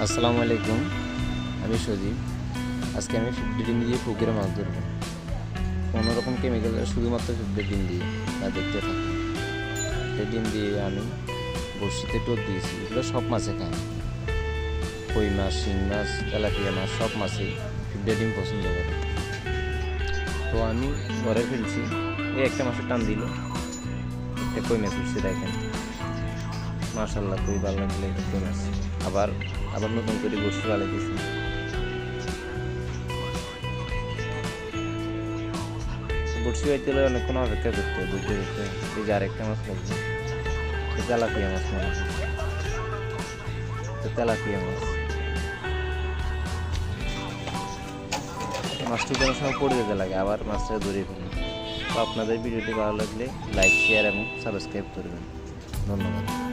আসসালামু আলাইকুম, আমি সজীব। আজকে আমি ফিফটি ডিম দিয়ে পুকুরে মাছ ধরবো, কোনো রকম কেমিক্যাল, শুধুমাত্র ফিফটি ডিম দিয়ে। তা দেখতে থাকুন। ফিফটি ডিম দিয়ে আমি বড়শিতে টোপ দিয়েছি। এগুলো সব মাছে খায়, কই মাছ, শিং মাছ, তেলাপিয়া মাছ, সব মাছেই ফিফটি ডিম পছন্দ করে। তো আমি ঘরে ফেলছি, এই একটা মাছের টান দিল, একটা কই মাছ উঠছে, দেখেন মাশাআল্লাহ, খুবই ভালো লাগলে কই মাছ। আবার আবার নতুন করে বড়শি চালাই দিয়েছি। বড়শি বাইতে হলে অনেকক্ষণ অপেক্ষা করতে হয়, বুঝতে বুঝতে। এই যে আরেকটা মাছ লাগবে, তেলাপিয়া মাছ মনে হয়, তেলাপিয়া মাছ। মাছটা যেন সময় পড়ে যেতে লাগে, আবার মাছটা ধরিয়ে ফেলি। তো আপনাদের ভিডিওটি ভালো লাগলে লাইক, শেয়ার এবং সাবস্ক্রাইব করবেন। ধন্যবাদ।